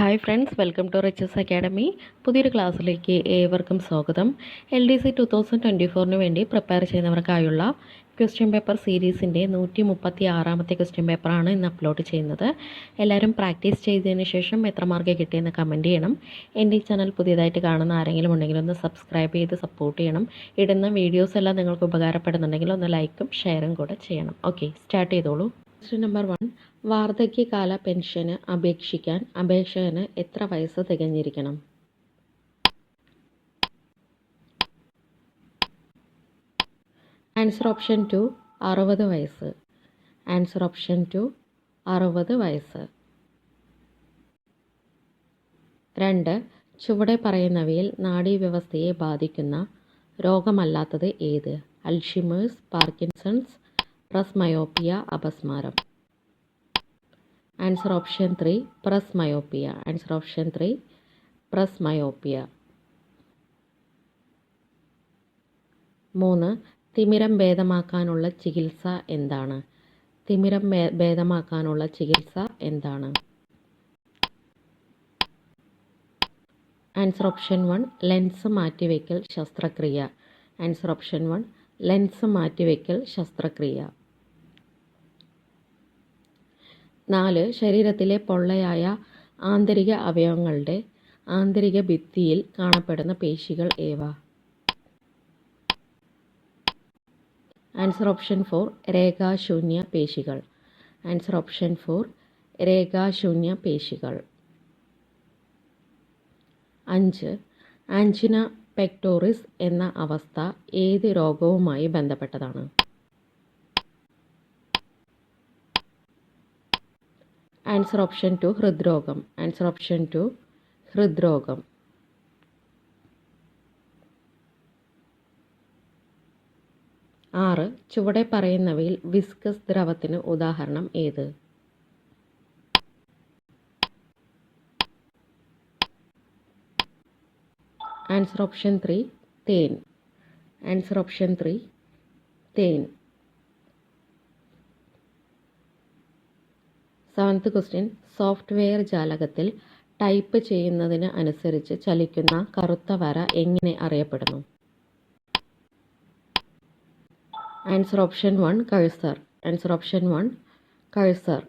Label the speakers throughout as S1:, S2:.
S1: Hi friends, welcome to Riches Academy. പുതിയൊരു ക്ലാസ്സിലേക്ക് ഏവർക്കും സ്വാഗതം. LDC 2024 വേണ്ടി പ്രിപ്പയർ ചെയ്യുന്നവർക്കായുള്ള ക്വസ്റ്റ്യൻ പേപ്പർ സീരീസിൻ്റെ 136ാമത്തെ ക്വസ്റ്റ്യൻ പേപ്പറാണ് ഇന്ന് അപ്ലോഡ് ചെയ്യുന്നത്. എല്ലാവരും പ്രാക്ടീസ് ചെയ്തതിന് ശേഷം എത്ര മാർക്ക് കിട്ടിയെന്ന് കമൻറ്റ് ചെയ്യണം. എൻ്റെ ഈ ചാനൽ പുതിയതായിട്ട് കാണുന്ന ആരെങ്കിലും ഉണ്ടെങ്കിൽ ഒന്ന് സബ്സ്ക്രൈബ് ചെയ്ത് സപ്പോർട്ട് ചെയ്യണം. ഇടുന്ന വീഡിയോസ് എല്ലാം നിങ്ങൾക്ക് ഉപകാരപ്പെടുന്നുണ്ടെങ്കിൽ ഒന്ന് ലൈക്കും ഷെയറും കൂടെ ചെയ്യണം. ഓക്കെ, സ്റ്റാർട്ട് ചെയ്തോളൂ. Question number 1. വാർദ്ധക്യകാല പെൻഷന് അപേക്ഷിക്കാൻ അപേക്ഷകന് എത്ര വയസ്സ് തികഞ്ഞിരിക്കണം? ആൻസർ ഓപ്ഷൻ 2 60 വയസ്സ്. ആൻസർ ഓപ്ഷൻ 2 60 വയസ്സ്. 2. ചുവടെ പറയുന്നവയിൽ നാഡീവ്യവസ്ഥയെ ബാധിക്കുന്ന രോഗമല്ലാത്തത് ഏത്? അൽഷിമേഴ്സ്, പാർക്കിൻസൺസ്, പ്രസ്മയോപ്പിയ, അപസ്മാരം. Answer option 3 presbyopia. Answer option 3 presbyopia. 3. തിമിരം ഭേദമാക്കാനുള്ള ചികിത്സ എന്താണ്? തിമിരം ഭേദമാക്കാനുള്ള ചികിത്സ എന്താണ്? ആൻസർ ഓപ്ഷൻ 1 ലെൻസ് മാറ്റിവെക്കൽ ശസ്ത്രക്രിയ. ആൻസർ ഓപ്ഷൻ 1 ലെൻസ് മാറ്റിവെക്കൽ ശസ്ത്രക്രിയ. 4. ശരീരത്തിലെ പൊള്ളയായ ആന്തരിക അവയവങ്ങളുടെ ആന്തരിക ഭിത്തിയിൽ കാണപ്പെടുന്ന പേശികൾ ഏവ? ആൻസർ ഓപ്ഷൻ 4 രേഖാശൂന്യ പേശികൾ. ആൻസർ ഓപ്ഷൻ 4 രേഖാശൂന്യ പേശികൾ. 5. ആൻജിന പെക്ടോറിസ് എന്ന അവസ്ഥ ഏത് രോഗവുമായി ബന്ധപ്പെട്ടതാണ്? ആൻസർ ഓപ്ഷൻ 2 ഹൃദ്രോഗം. ആൻസർ ഓപ്ഷൻ 2 ഹൃദ്രോഗം. 6. ചുവടെ പറയുന്നവയിൽ വിസ്കസ് ദ്രവത്തിന് ഉദാഹരണം ഏത്? ആൻസർ ഓപ്ഷൻ 3 തേൻ. ആൻസർ ഓപ്ഷൻ 3 തേൻ. 7th question. സോഫ്റ്റ്വെയർ ജാലകത്തിൽ ടൈപ്പ് ചെയ്യുന്നതിന് അനുസരിച്ച് ചലിക്കുന്ന കറുത്ത വര എങ്ങനെ അറിയപ്പെടുന്നു? Answer option 1 cursor. Answer option 1 cursor.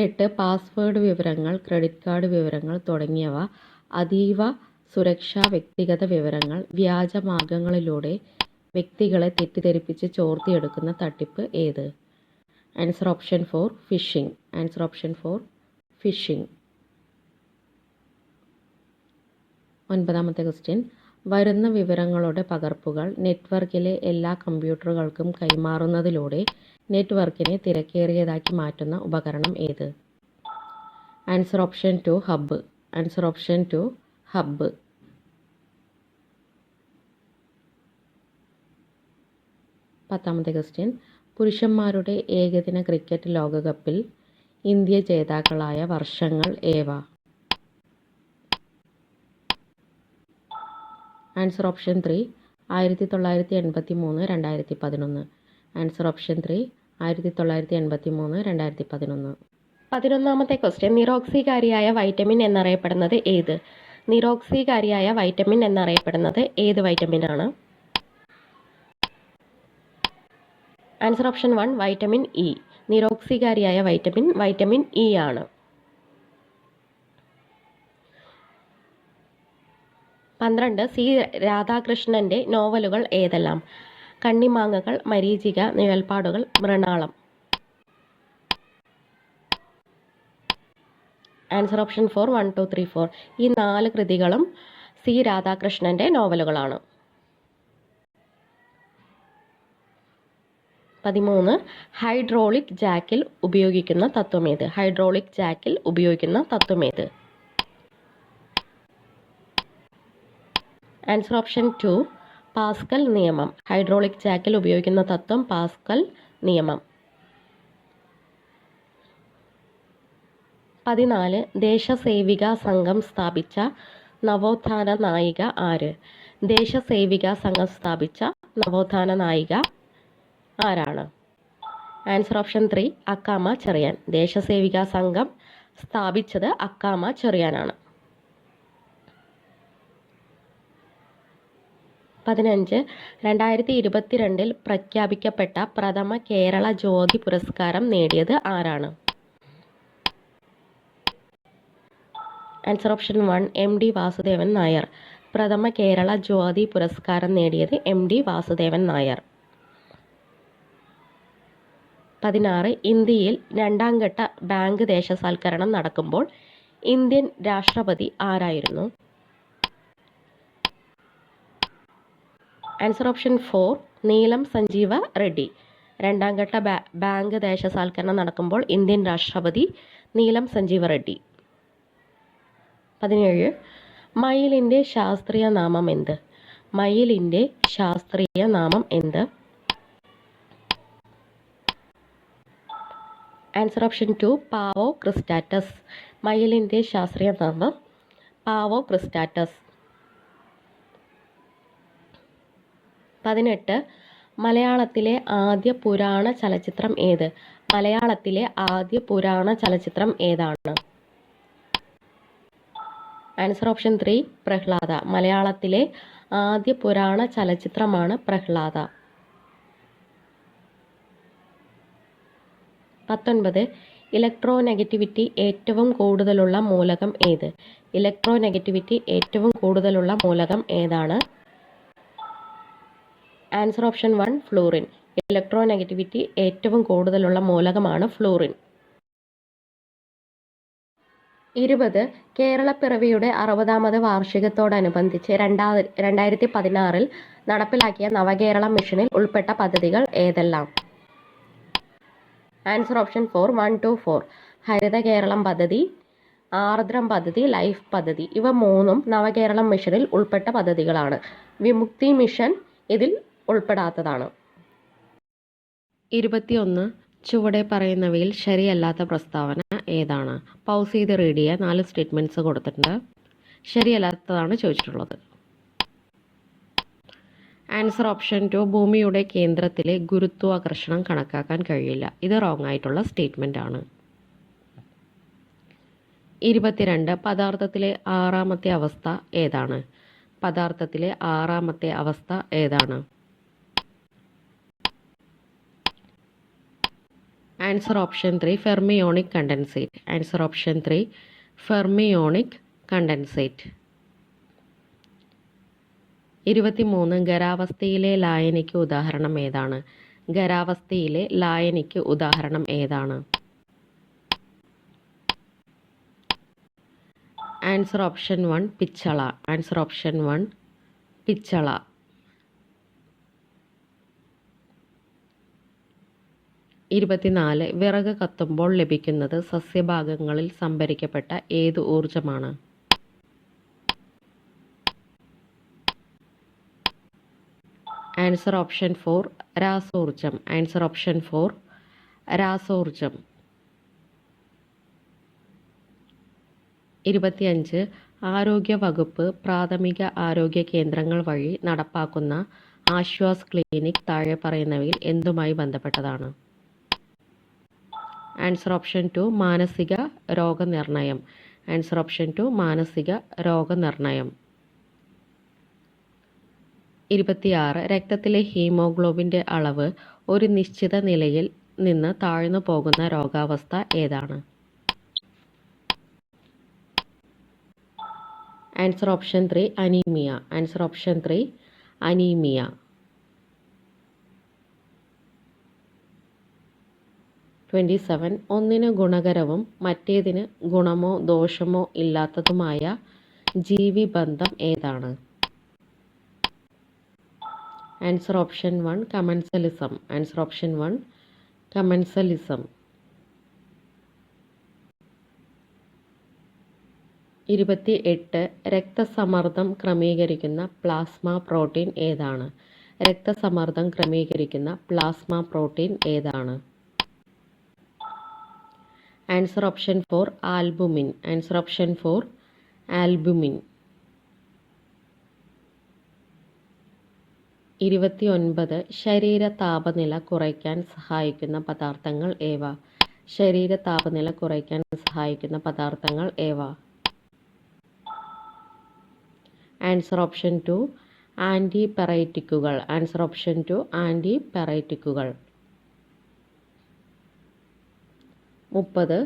S1: 8. Password വിവരങ്ങൾ, ക്രെഡിറ്റ് കാർഡ് വിവരങ്ങൾ തുടങ്ങിയവ അതീവ സുരക്ഷാ വ്യക്തിഗത വിവരങ്ങൾ വ്യാജമാർഗങ്ങളിലൂടെ വ്യക്തികളെ തെറ്റിദ്ധരിപ്പിച്ച് ചോർത്തിയെടുക്കുന്ന തട്ടിപ്പ് ഏത്? Answer option 4 phishing. Answer option 4 phishing. 9ാമത്തെ ക്വസ്റ്റ്യൻ. വരുന്ന വിവരങ്ങളുടെ പകർപ്പുകൾ നെറ്റ്വർക്കിലെ എല്ലാ കമ്പ്യൂട്ടറുകൾക്കും കൈമാറുന്നതിലൂടെ നെറ്റ്വർക്കിനെ തിരക്കേറിയതാക്കി മാറ്റുന്ന ഉപകരണം ഏത്? Answer option 2 hub. Answer option 2 hub. 10ാമത്തെ ക്വസ്റ്റ്യൻ. പുരുഷന്മാരുടെ ഏകദിന ക്രിക്കറ്റ് ലോകകപ്പിൽ ഇന്ത്യ ജേതാക്കളായ വർഷങ്ങൾ ഏവ? Answer option 3 1983, 2011. Answer option 3 1983, 2011. 11ാമത്തെ ക്വസ്റ്റ്യൻ. നിറോക്സികാരിയായ വൈറ്റമിൻ എന്നറിയപ്പെടുന്നത് ഏത്? നിറോക്സികാരിയായ വൈറ്റമിൻ എന്നറിയപ്പെടുന്നത് ഏത് വൈറ്റമിനാണ്? Answer option 1 vitamin E. നിറോക്സികാരിയായ വൈറ്റമിൻ ഇ ആണ്. 12. സി രാധാകൃഷ്ണന്റെ നോവലുകൾ ഏതെല്ലാം? കണ്ണിമാങ്ങകൾ, മരീചിക, നിഴൽപ്പാടുകൾ, മൃണാളം. Answer option 4 1, 2, 3, 4. ഈ 4 കൃതികളും സി രാധാകൃഷ്ണന്റെ നോവലുകളാണ്. 13. ഹൈഡ്രോളിക് ജാക്കിൽ ഉപയോഗിക്കുന്ന തത്വമേത്? ഹൈഡ്രോളിക് ജാക്കിൽ ഉപയോഗിക്കുന്ന തത്വമേത്? ആൻസർ ഓപ്ഷൻ 2 പാസ്കൽ നിയമം. ഹൈഡ്രോളിക് ജാക്കിൽ ഉപയോഗിക്കുന്ന തത്വം പാസ്കൽ നിയമം. 14. ദേശസേവിക സംഘം സ്ഥാപിച്ച നവോത്ഥാന നായിക ആര്? ദേശസേവിക സംഘം സ്ഥാപിച്ച നവോത്ഥാന നായിക ആരാണ്? Answer option 3 Accamma Cherian. ദേശസേവികാ സംഘം സ്ഥാപിച്ചത് അക്കാമ ചെറിയാനാണ്. 15 2022 പ്രഖ്യാപിക്കപ്പെട്ട പ്രഥമ കേരള ജ്യോതി പുരസ്കാരം നേടിയത് ആരാണ്? Answer option 1 MD Vasudevan Nair. പ്രഥമ കേരള ജ്യോതി പുരസ്കാരം നേടിയത് MD വാസുദേവൻ നായർ. 16 ഇന്ത്യയിൽ രണ്ടാം ഘട്ട ബാങ്ക് ദേശസാൽക്കരണം നടക്കുമ്പോൾ ഇന്ത്യൻ രാഷ്ട്രപതി ആരായിരുന്നു? ആൻസർ ഓപ്ഷൻ 4 നീലം സഞ്ജീവ റെഡ്ഡി. രണ്ടാം ഘട്ട ബാങ്ക് ദേശസാൽക്കരണം നടക്കുമ്പോൾ ഇന്ത്യൻ രാഷ്ട്രപതി നീലം സഞ്ജീവ റെഡ്ഡി. 17 മയിലിൻ്റെ ശാസ്ത്രീയ നാമം എന്ത്? മയിലിൻ്റെ ശാസ്ത്രീയ നാമം എന്ത്? ആൻസർ ഓപ്ഷൻ 2 പാവോ ക്രിസ്റ്റാറ്റസ്. മയിലിൻ്റെ ശാസ്ത്രീയ നാമം പാവോ ക്രിസ്റ്റാറ്റസ്. 18 മലയാളത്തിലെ ആദ്യ പുരാണ ചലച്ചിത്രം ഏത്? മലയാളത്തിലെ ആദ്യ പുരാണ ചലച്ചിത്രം ഏതാണ്? Answer option 3 Prahlada. മലയാളത്തിലെ ആദ്യ പുരാണ ചലച്ചിത്രമാണ് പ്രഹ്ലാദ. 19 ഇലക്ട്രോനെഗറ്റിവിറ്റി ഏറ്റവും കൂടുതലുള്ള മൂലകം ഏത്? ഇലക്ട്രോനെഗറ്റിവിറ്റി ഏറ്റവും കൂടുതലുള്ള മൂലകം ഏതാണ്? Answer option 1 fluorine. ഇലക്ട്രോനെഗറ്റിവിറ്റി ഏറ്റവും കൂടുതലുള്ള മൂലകമാണ് ഫ്ലൂറിൻ. 20 കേരളപ്പിറവിയുടെ 60ാമത് വാർഷികത്തോടനുബന്ധിച്ച് 2016 നടപ്പിലാക്കിയ നവകേരള മിഷനിൽ ഉൾപ്പെട്ട പദ്ധതികൾ ഏതെല്ലാം? Answer option 4 1 2 4. ഹരിത കേരളം പദ്ധതി, ആർദ്രം പദ്ധതി, ലൈഫ് പദ്ധതി. ഇവ മൂന്നും നവകേരളം മിഷനിൽ ഉൾപ്പെട്ട പദ്ധതികളാണ്. വിമുക്തി മിഷൻ ഇതിൽ ഉൾപ്പെടാത്തതാണ്. 21 ചുവടെ പറയുന്നവയിൽ ശരിയല്ലാത്ത പ്രസ്താവന ഏതാണ്? പൗസ് ചെയ്ത് റീഡ് ചെയ്യുക. 4 സ്റ്റേറ്റ്മെൻറ്റ്സ് കൊടുത്തിട്ടുണ്ട്. ശരിയല്ലാത്തതാണ് ചോദിച്ചിട്ടുള്ളത്. ആൻസർ ഓപ്ഷൻ 2 ഭൂമിയുടെ കേന്ദ്രത്തിലെ ഗുരുത്വാകർഷണം കണക്കാക്കാൻ കഴിയില്ല. ഇത് റോങ് ആയിട്ടുള്ള സ്റ്റേറ്റ്മെൻ്റ് ആണ്. 22 പദാർത്ഥത്തിലെ 6ാമത്തെ അവസ്ഥ ഏതാണ്? പദാർത്ഥത്തിലെ 6ാമത്തെ അവസ്ഥ ഏതാണ്? Answer option 3 fermionic condensate. Answer option 3 fermionic condensate. 23 ഖരാവസ്ഥയിലെ ലായനിക്ക് ഉദാഹരണം ഏതാണ്? ഖരാവസ്ഥയിലെ ലായനിക്ക് ഉദാഹരണം ഏതാണ്? ആൻസർ ഓപ്ഷൻ 1 പിച്ചള. ആൻസർ ഓപ്ഷൻ 1 പിച്ചള. 24 വിറക് കത്തുമ്പോൾ ലഭിക്കുന്നത് സസ്യഭാഗങ്ങളിൽ സംഭരിക്കപ്പെട്ട ഏത് ഊർജമാണ്? ആൻസർ ഓപ്ഷൻ 4 രാസോർജം. ആൻസർ ഓപ്ഷൻ 4 രാസോർജം. 25 ആരോഗ്യ വകുപ്പ് പ്രാഥമിക ആരോഗ്യ കേന്ദ്രങ്ങൾ വഴി നടപ്പാക്കുന്ന ആശ്വാസ് ക്ലിനിക് താഴെ പറയുന്നവയിൽ എന്തുമായി ബന്ധപ്പെട്ടതാണ്? ആൻസർ ഓപ്ഷൻ 2 മാനസിക രോഗനിർണയം. ആൻസർ ഓപ്ഷൻ 2 മാനസിക രോഗനിർണയം. 26 രക്തത്തിലെ ഹീമോഗ്ലോബിൻ്റെ അളവ് ഒരു നിശ്ചിത നിലയിൽ നിന്ന് താഴ്ന്നു പോകുന്ന രോഗാവസ്ഥ ഏതാണ്? Answer option 3 anaemia. Answer option 3 anaemia. 27 ഒന്നിന് ഗുണകരവും മറ്റേതിന് ഗുണമോ ദോഷമോ ഇല്ലാത്തതുമായ ജീവിബന്ധം ഏതാണ്? Answer option 1 commensalism. Answer option 1 commensalism. 28 രക്തസമ്മർദ്ദം ക്രമീകരിക്കുന്ന പ്ലാസ്മ പ്രോട്ടീൻ ഏതാണ്? രക്തസമ്മർദ്ദം ക്രമീകരിക്കുന്ന പ്ലാസ്മ പ്രോട്ടീൻ ഏതാണ്? Answer option 4 albumin. Answer option 4 albumin. 29 ശരീര താപനില കുറയ്ക്കാൻ സഹായിക്കുന്ന പദാർത്ഥങ്ങൾ ഏവ? ശരീര താപനില കുറയ്ക്കാൻ സഹായിക്കുന്ന പദാർത്ഥങ്ങൾ ഏവ? ആൻസർ ഓപ്ഷൻ 2 ആൻറ്റിപൈററ്റിക്കുകൾ. ആൻസർ ഓപ്ഷൻ 2 ആൻറ്റിപൈററ്റിക്കുകൾ. 30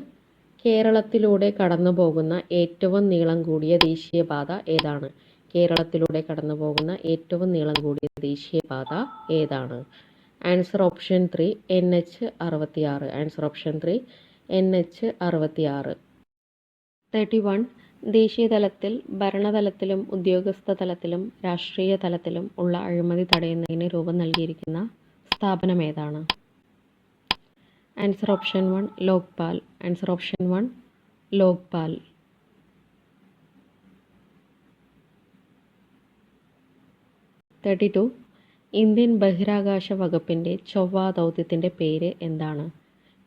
S1: കേരളത്തിലൂടെ കടന്നുപോകുന്ന ഏറ്റവും നീളം കൂടിയ ദേശീയപാത ഏതാണ്? കേരളത്തിലൂടെ കടന്നുപോകുന്ന ഏറ്റവും നീളം കൂടിയ ദേശീയപാത ഏതാണ്? Answer option 3 NH66. Answer option 3 NH66. 31 ദേശീയ തലത്തിൽ, ഭരണതലത്തിലും ഉദ്യോഗസ്ഥ തലത്തിലും രാഷ്ട്രീയ തലത്തിലും ഉള്ള അഴിമതി തടയുന്നതിന് രൂപം നൽകിയിരിക്കുന്ന സ്ഥാപനം ഏതാണ്? Answer option 1 Lokpal. Answer option 1 Lokpal. 32 Indian ബഹിരാകാശ വകുപ്പിൻ്റെ ചൊവ്വ ദൗത്യത്തിൻ്റെ പേര് എന്താണ്?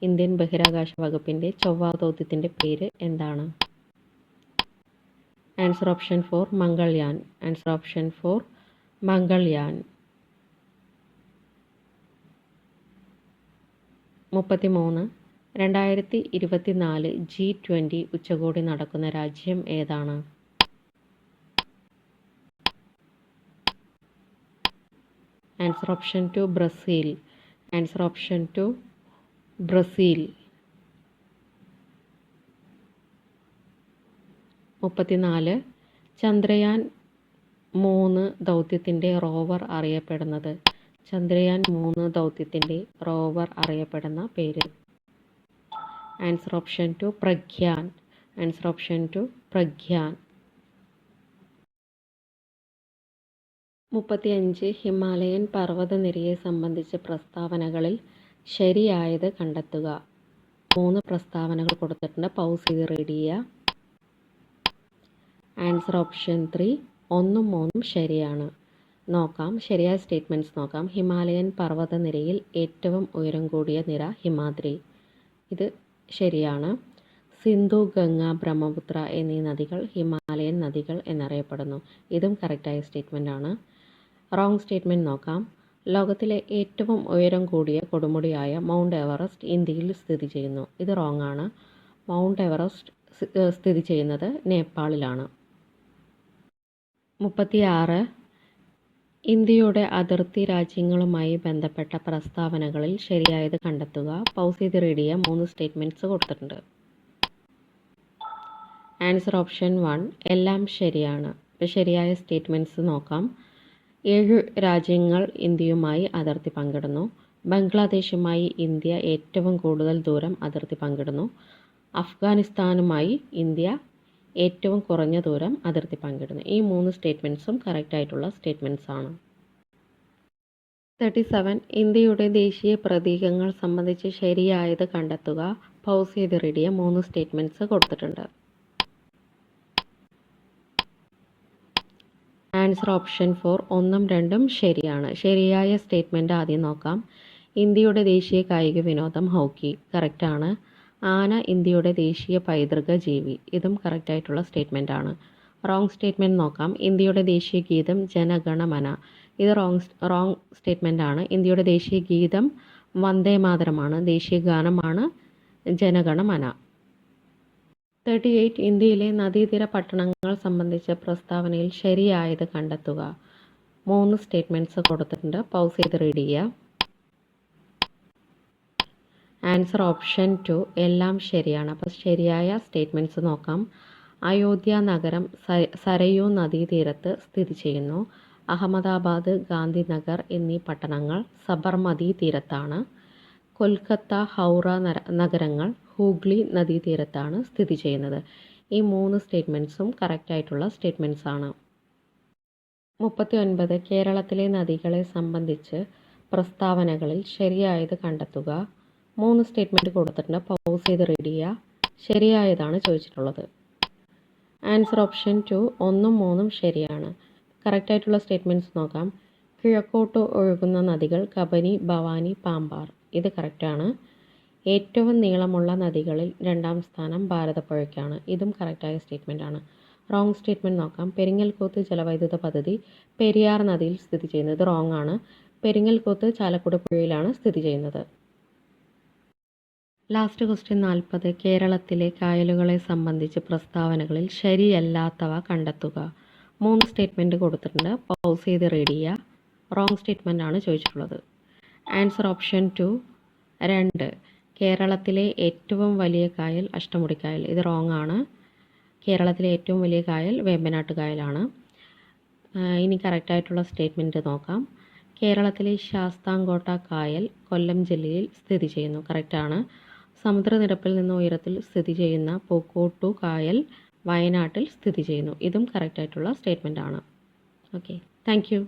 S1: ഇന്ത്യൻ ബഹിരാകാശ വകുപ്പിൻ്റെ ചൊവ്വ ദൗത്യത്തിൻ്റെ പേര് എന്താണ്? Answer option 4 Mangalyaan. Answer option 4 Mangalyaan. 33 2024 G20 ഉച്ചകോടി നടക്കുന്ന രാജ്യം ഏതാണ്? Answer option 2 Brazil. Answer option 2 Brazil. 34 Chandrayaan 3 ദൗത്യത്തിൻ്റെ റോവർ അറിയപ്പെടുന്നത്? ചന്ദ്രയാൻ 3 ദൗത്യത്തിൻ്റെ റോവർ അറിയപ്പെടുന്ന പേര്? Answer option 2 Pragyan. Answer option 2 Pragyan. 35 Himalayan പർവ്വതനിരയെ സംബന്ധിച്ച പ്രസ്താവനകളിൽ ശരിയായത് കണ്ടെത്തുക. 3 പ്രസ്താവനകൾ കൊടുത്തിട്ടുണ്ട്, പൗസ് ചെയ്ത് റീഡ് ചെയ്യുക. ആൻസർ ഓപ്ഷൻ 3 1ഉം 3ഉം ശരിയാണ്. നോക്കാം, ശരിയായ സ്റ്റേറ്റ്മെൻറ്റ്സ് നോക്കാം. ഹിമാലയൻ പർവ്വതനിരയിൽ ഏറ്റവും ഉയരം കൂടിയ നിര ഹിമാദ്രി, ഇത് ശരിയാണ്. സിന്ധു, ഗംഗ, ബ്രഹ്മപുത്ര എന്നീ നദികൾ ഹിമാലയൻ നദികൾ എന്നറിയപ്പെടുന്നു, ഇതും കറക്റ്റായ സ്റ്റേറ്റ്മെൻ്റ് ആണ്. റോങ് സ്റ്റേറ്റ്മെൻറ്റ് നോക്കാം. ലോകത്തിലെ ഏറ്റവും ഉയരം കൂടിയ കൊടുമുടിയായ മൗണ്ട് എവറസ്റ്റ് ഇന്ത്യയിൽ സ്ഥിതി ചെയ്യുന്നു, ഇത് റോങ് ആണ്. മൗണ്ട് എവറസ്റ്റ് സ്ഥിതി ചെയ്യുന്നത് നേപ്പാളിലാണ്. 36 ഇന്ത്യയുടെ അതിർത്തി രാജ്യങ്ങളുമായി ബന്ധപ്പെട്ട പ്രസ്താവനകളിൽ ശരിയായത് കണ്ടെത്തുക. പൗസ് ചെയ്ത് റീഡ് ചെയ്യുക. 3 സ്റ്റേറ്റ്മെൻറ്റ്സ് കൊടുത്തിട്ടുണ്ട്. ആൻസർ ഓപ്ഷൻ 1 എല്ലാം ശരിയാണ്. ഇപ്പോൾ ശരിയായ സ്റ്റേറ്റ്മെൻറ്റ്സ് നോക്കാം. 7 രാജ്യങ്ങൾ ഇന്ത്യയുമായി അതിർത്തി പങ്കിടുന്നു. ബംഗ്ലാദേശുമായി ഇന്ത്യ ഏറ്റവും കൂടുതൽ ദൂരം അതിർത്തി പങ്കിടുന്നു. അഫ്ഗാനിസ്ഥാനുമായി ഇന്ത്യ ഏറ്റവും കുറഞ്ഞ ദൂരം അതിർത്തി പങ്കിടുന്നു. ഈ 3 സ്റ്റേറ്റ്മെൻറ്റ്സും കറക്റ്റായിട്ടുള്ള സ്റ്റേറ്റ്മെൻറ്റ്സ് ആണ്. 37 ഇന്ത്യയുടെ ദേശീയ പ്രതീകങ്ങൾ സംബന്ധിച്ച് ശരിയായത് കണ്ടെത്തുക. പൗസ് ചെയ്ത് റീഡ് ചെയ്യുക. 3 സ്റ്റേറ്റ്മെൻറ്റ്സ് കൊടുത്തിട്ടുണ്ട്. ആൻസർ ഓപ്ഷൻ 4 1ഉം 2ഉം ശരിയാണ്. ശരിയായ സ്റ്റേറ്റ്മെൻറ്റ് ആദ്യം നോക്കാം. ഇന്ത്യയുടെ ദേശീയ കായിക വിനോദം ഹോക്കി, കറക്റ്റാണ്. ആന ഇന്ത്യയുടെ ദേശീയ പൈതൃക ജീവി, ഇതും കറക്റ്റായിട്ടുള്ള സ്റ്റേറ്റ്മെൻ്റ് ആണ്. റോങ് സ്റ്റേറ്റ്മെൻറ്റ് നോക്കാം. ഇന്ത്യയുടെ ദേശീയ ഗീതം ജനഗണമന, ഇത് റോങ് സ്റ്റേറ്റ്മെൻ്റ് ആണ്. ഇന്ത്യയുടെ ദേശീയ ഗീതം വന്ദേ മാതരമാണ്, ദേശീയ ഗാനമാണ് ജനഗണമന. 38 ഇന്ത്യയിലെ നദീതീര പട്ടണങ്ങൾ സംബന്ധിച്ച പ്രസ്താവനയിൽ ശരിയായത് കണ്ടെത്തുക. 3 സ്റ്റേറ്റ്മെൻറ്റ്സ് കൊടുത്തിട്ടുണ്ട്, പൗസ് ചെയ്ത് റീഡ് ചെയ്യുക. ആൻസർ ഓപ്ഷൻ 2 എല്ലാം ശരിയാണ്. അപ്പോൾ ശരിയായ സ്റ്റേറ്റ്മെൻറ്റ്സ് നോക്കാം. അയോധ്യ നഗരം സരയൂ നദീതീരത്ത് സ്ഥിതി ചെയ്യുന്നു. അഹമ്മദാബാദ്, ഗാന്ധിനഗർ എന്നീ പട്ടണങ്ങൾ സബർമതി തീരത്താണ്. കൊൽക്കത്ത, ഹൗറ നഗരങ്ങൾ ഹൂഗ്ലി നദീതീരത്താണ് സ്ഥിതി ചെയ്യുന്നത്. ഈ 3 സ്റ്റേറ്റ്മെൻറ്റ്സും കറക്റ്റായിട്ടുള്ള സ്റ്റേറ്റ്മെൻറ്റ്സ് ആണ്. 39 കേരളത്തിലെ നദികളെ സംബന്ധിച്ച് പ്രസ്താവനകളിൽ ശരിയായത് കണ്ടെത്തുക. 3 സ്റ്റേറ്റ്മെൻറ്റ് കൊടുത്തിട്ടുണ്ട്, പൗസ് ചെയ്ത് റീഡ് ചെയ്യുക. ശരിയായതാണ് ചോദിച്ചിട്ടുള്ളത്. ആൻസർ ഓപ്ഷൻ 2 1ഉം 3ഉം ശരിയാണ്. കറക്റ്റായിട്ടുള്ള സ്റ്റേറ്റ്മെൻറ്റ്സ് നോക്കാം. കിഴക്കോട്ട് ഒഴുകുന്ന നദികൾ കബനി, ഭവാനി, പാമ്പാർ, ഇത് കറക്റ്റാണ്. ഏറ്റവും നീളമുള്ള നദികളിൽ 2ാം സ്ഥാനം ഭാരതപ്പുഴയ്ക്കാണ്, ഇതും കറക്റ്റായ സ്റ്റേറ്റ്മെൻ്റ് ആണ്. റോങ് സ്റ്റേറ്റ്മെൻറ്റ് നോക്കാം. പെരിങ്ങൽകുത്ത് ജലവൈദ്യുത പദ്ധതി പെരിയാർ നദിയിൽ സ്ഥിതി ചെയ്യുന്നത്. ഇത് റോങ് ആണ്. പെരിങ്ങൽകുത്ത് ചാലക്കുടി പുഴയിലാണ് സ്ഥിതി ചെയ്യുന്നത്. Last question 40. കേരളത്തിലെ കായലുകളെ സംബന്ധിച്ച് പ്രസ്താവനകളിൽ ശരിയല്ലാത്തവ കണ്ടെത്തുക. 3 സ്റ്റേറ്റ്മെൻറ്റ് കൊടുത്തിട്ടുണ്ട്. പൗസ് ചെയ്ത് റീഡ് ചെയ്യുക. റോങ് സ്റ്റേറ്റ്മെൻ്റ് ആണ് ചോദിച്ചിട്ടുള്ളത്. Answer option 2. 2. കേരളത്തിലെ ഏറ്റവും വലിയ കായൽ അഷ്ടമുടിക്കായൽ. ഇത് റോങ് ആണ്. കേരളത്തിലെ ഏറ്റവും വലിയ കായൽ വേമ്പനാട്ട് കായലാണ്. ഇനി കറക്റ്റായിട്ടുള്ള സ്റ്റേറ്റ്മെൻറ്റ് നോക്കാം. കേരളത്തിലെ ശാസ്താംകോട്ട കായൽ കൊല്ലം ജില്ലയിൽ സ്ഥിതി ചെയ്യുന്നു. കറക്റ്റാണ്. സമുദ്രനിരപ്പിൽ നിന്ന് ഉയരത്തിൽ സ്ഥിതി ചെയ്യുന്ന പൂക്കോട്ടു കായൽ വയനാട്ടിൽ സ്ഥിതി ചെയ്യുന്നു. ഇതും കറക്റ്റായിട്ടുള്ള സ്റ്റേറ്റ്മെൻ്റ് ആണ്. Okay, thank you.